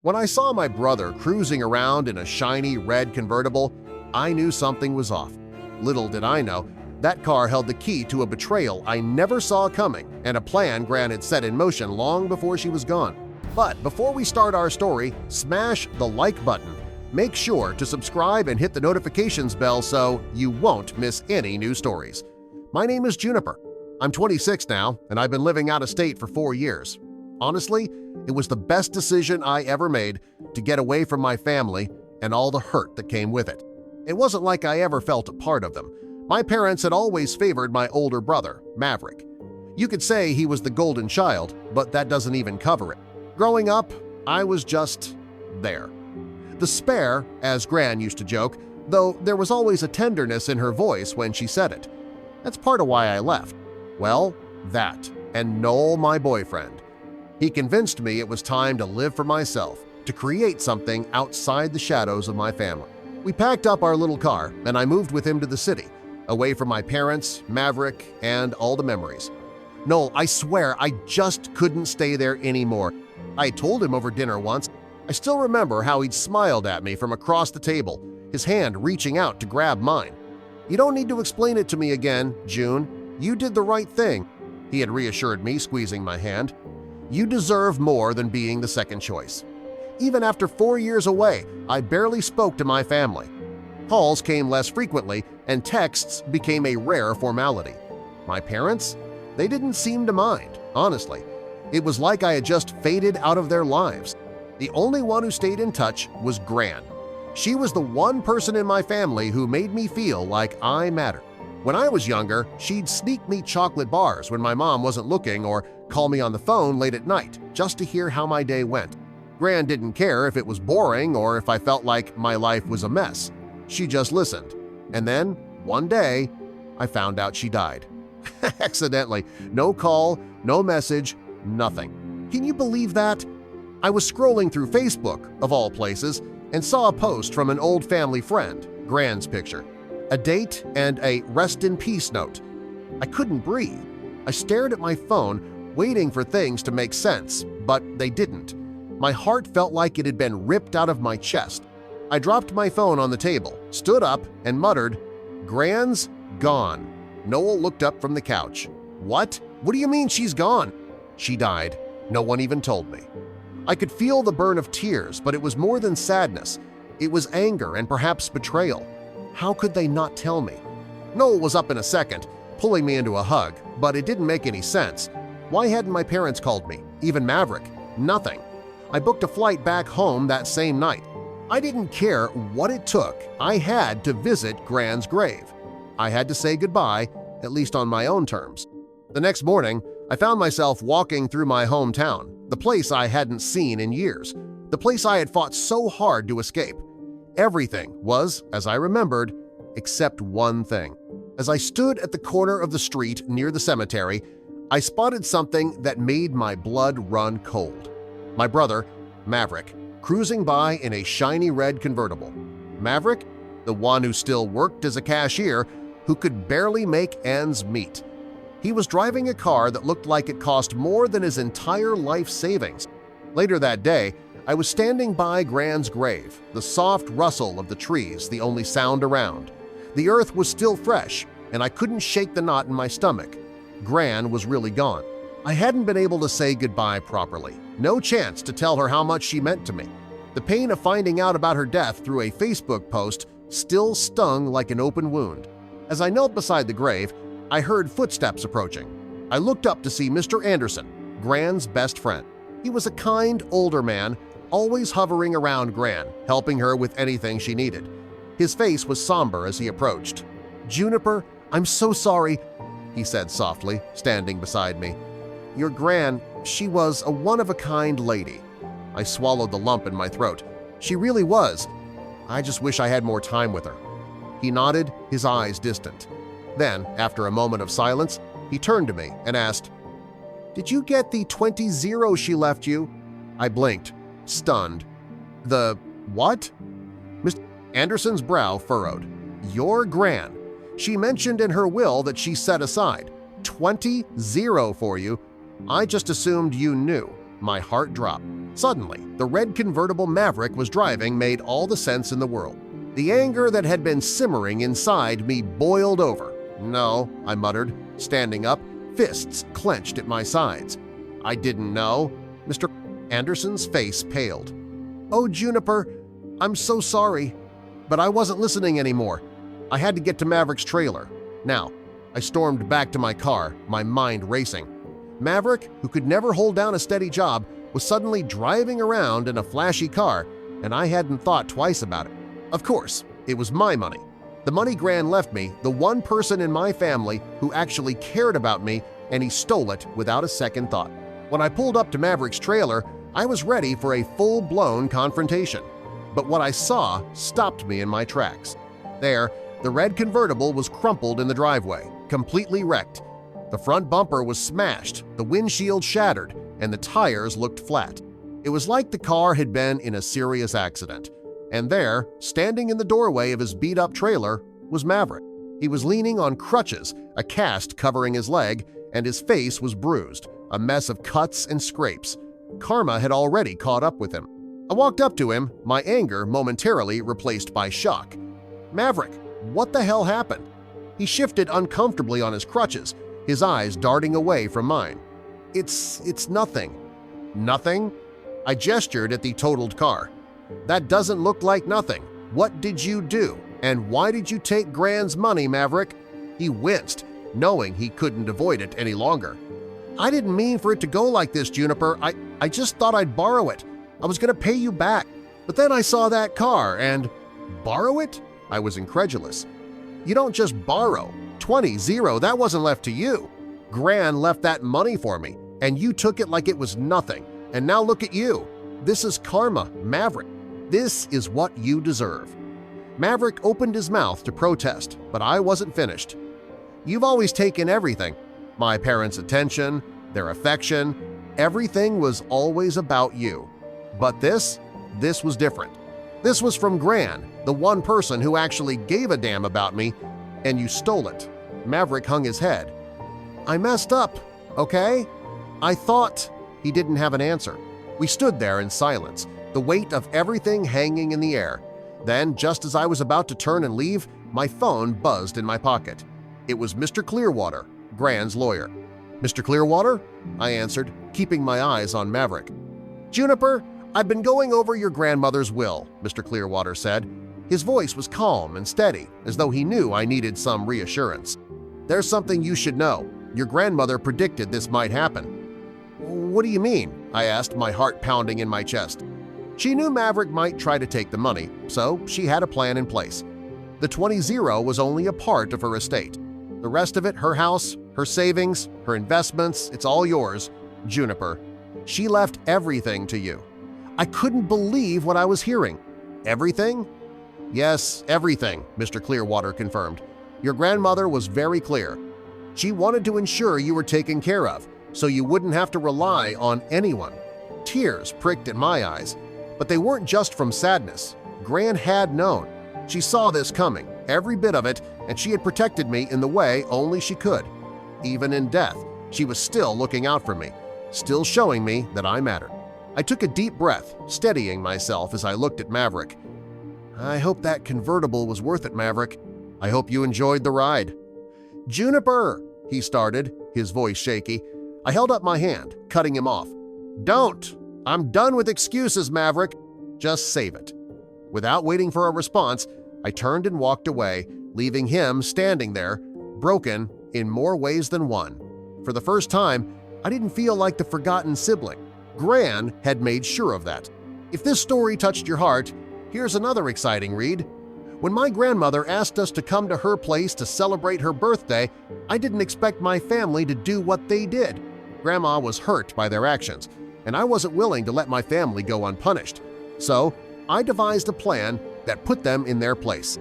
When I saw my brother cruising around in a shiny red convertible, I knew something was off. Little did I know, that car held the key to a betrayal I never saw coming and a plan Gran had set in motion long before she was gone. But before we start our story, smash the like button. Make sure to subscribe and hit the notifications bell so you won't miss any new stories. My name is Juniper. I'm 26 now, and I've been living out of state for 4 years. Honestly, it was the best decision I ever made to get away from my family and all the hurt that came with it. It wasn't like I ever felt a part of them. My parents had always favored my older brother, Maverick. You could say he was the golden child, but that doesn't even cover it. Growing up, I was just there. The spare, as Gran used to joke, though there was always a tenderness in her voice when she said it. That's part of why I left. Well, that, and Noel, my boyfriend. He convinced me it was time to live for myself, to create something outside the shadows of my family. We packed up our little car, and I moved with him to the city, away from my parents, Maverick, and all the memories. Noel, I swear I just couldn't stay there anymore. I told him over dinner once. I still remember how he'd smiled at me from across the table, his hand reaching out to grab mine. "You don't need to explain it to me again, June. You did the right thing," he had reassured me, squeezing my hand. "You deserve more than being the second choice." Even after 4 years away, I barely spoke to my family. Calls came less frequently, and texts became a rare formality. My parents? They didn't seem to mind, honestly. It was like I had just faded out of their lives. The only one who stayed in touch was Gran. She was the one person in my family who made me feel like I mattered. When I was younger, she'd sneak me chocolate bars when my mom wasn't looking or call me on the phone late at night just to hear how my day went. Gran didn't care if it was boring or if I felt like my life was a mess. She just listened. And then, one day, I found out she died. Accidentally. No call, no message, nothing. Can you believe that? I was scrolling through Facebook, of all places, and saw a post from an old family friend, Gran's picture, a date and a rest in peace note. I couldn't breathe. I stared at my phone, waiting for things to make sense, but they didn't. My heart felt like it had been ripped out of my chest. I dropped my phone on the table, stood up, and muttered, "Gran's gone." Noel looked up from the couch. "What? What do you mean she's gone?" "She died. No one even told me." I could feel the burn of tears, but it was more than sadness. It was anger and perhaps betrayal. How could they not tell me? Noel was up in a second, pulling me into a hug, but it didn't make any sense. Why hadn't my parents called me? Even Maverick? Nothing. I booked a flight back home that same night. I didn't care what it took. I had to visit Gran's grave. I had to say goodbye, at least on my own terms. The next morning, I found myself walking through my hometown, the place I hadn't seen in years, the place I had fought so hard to escape. Everything was, as I remembered, except one thing. As I stood at the corner of the street near the cemetery, I spotted something that made my blood run cold. My brother, Maverick, cruising by in a shiny red convertible. Maverick, the one who still worked as a cashier, who could barely make ends meet. He was driving a car that looked like it cost more than his entire life savings. Later that day, I was standing by Gran's grave, the soft rustle of the trees the only sound around. The earth was still fresh, and I couldn't shake the knot in my stomach. Gran was really gone. I hadn't been able to say goodbye properly, no chance to tell her how much she meant to me. The pain of finding out about her death through a Facebook post still stung like an open wound. As I knelt beside the grave, I heard footsteps approaching. I looked up to see Mr. Anderson, Gran's best friend. He was a kind, older man, always hovering around Gran, helping her with anything she needed. His face was somber as he approached. "Juniper, I'm so sorry," he said softly, standing beside me. "Your Gran, she was a one-of-a-kind lady." I swallowed the lump in my throat. She really was. I just wish I had more time with her. He nodded, his eyes distant. Then, after a moment of silence, he turned to me and asked, "Did you get the 20 she left you?" I blinked, stunned. "The what?" Mr. Anderson's brow furrowed. "Your Gran. She mentioned in her will that she set aside 20 for you. I just assumed you knew." My heart dropped. Suddenly, the red convertible Maverick was driving made all the sense in the world. The anger that had been simmering inside me boiled over. "No," I muttered, standing up, fists clenched at my sides. "I didn't know." Mr. Anderson's face paled. "Oh, Juniper, I'm so sorry. But I wasn't listening anymore. I had to get to Maverick's trailer. Now." I stormed back to my car, my mind racing. Maverick, who could never hold down a steady job, was suddenly driving around in a flashy car, and I hadn't thought twice about it. Of course, it was my money. The money Gran left me, the one person in my family who actually cared about me, and he stole it without a second thought. When I pulled up to Maverick's trailer, I was ready for a full-blown confrontation. But what I saw stopped me in my tracks. There, the red convertible was crumpled in the driveway, completely wrecked. The front bumper was smashed, the windshield shattered, and the tires looked flat. It was like the car had been in a serious accident. And there, standing in the doorway of his beat-up trailer, was Maverick. He was leaning on crutches, a cast covering his leg, and his face was bruised, a mess of cuts and scrapes. Karma had already caught up with him. I walked up to him, my anger momentarily replaced by shock. "Maverick, what the hell happened?" He shifted uncomfortably on his crutches, his eyes darting away from mine. It's nothing." "Nothing?" I gestured at the totaled car. "That doesn't look like nothing. What did you do? And why did you take Gran's money, Maverick?" He winced, knowing he couldn't avoid it any longer. "I didn't mean for it to go like this, Juniper. I just thought I'd borrow it. I was going to pay you back. But then I saw that car and—" "Borrow it?" I was incredulous. "You don't just borrow. 20-0, that wasn't left to you. Gran left that money for me, and you took it like it was nothing. And now look at you. This is karma, Maverick. This is what you deserve." Maverick opened his mouth to protest, but I wasn't finished. "You've always taken everything. My parents' attention, their affection, everything was always about you. But this was different. This was from Gran, the one person who actually gave a damn about me, and you stole it." Maverick hung his head. "I messed up, okay? I thought—" He didn't have an answer. We stood there in silence, the weight of everything hanging in the air. Then, just as I was about to turn and leave, my phone buzzed in my pocket. It was Mr. Clearwater, Gran's lawyer. "Mr. Clearwater?" I answered, keeping my eyes on Maverick. "Juniper, I've been going over your grandmother's will," Mr. Clearwater said. His voice was calm and steady, as though he knew I needed some reassurance. "There's something you should know. Your grandmother predicted this might happen." "What do you mean?" I asked, my heart pounding in my chest. "She knew Maverick might try to take the money, so she had a plan in place. The 20-0 was only a part of her estate. The rest of it, her house, her savings, her investments, it's all yours, Juniper. She left everything to you." I couldn't believe what I was hearing. "Everything?" "Yes, everything," Mr. Clearwater confirmed. "Your grandmother was very clear. She wanted to ensure you were taken care of, so you wouldn't have to rely on anyone." Tears pricked at my eyes, but they weren't just from sadness. Gran had known. She saw this coming, every bit of it, and she had protected me in the way only she could. Even in death, she was still looking out for me, still showing me that I mattered. I took a deep breath, steadying myself as I looked at Maverick. "I hope that convertible was worth it, Maverick. I hope you enjoyed the ride." "Juniper!" he started, his voice shaky. I held up my hand, cutting him off. "Don't! I'm done with excuses, Maverick. Just save it." Without waiting for a response, I turned and walked away, leaving him standing there, broken in more ways than one. For the first time, I didn't feel like the forgotten sibling. Gran had made sure of that. If this story touched your heart, here's another exciting read. When my grandmother asked us to come to her place to celebrate her birthday, I didn't expect my family to do what they did. Grandma was hurt by their actions, and I wasn't willing to let my family go unpunished. So I devised a plan that put them in their place.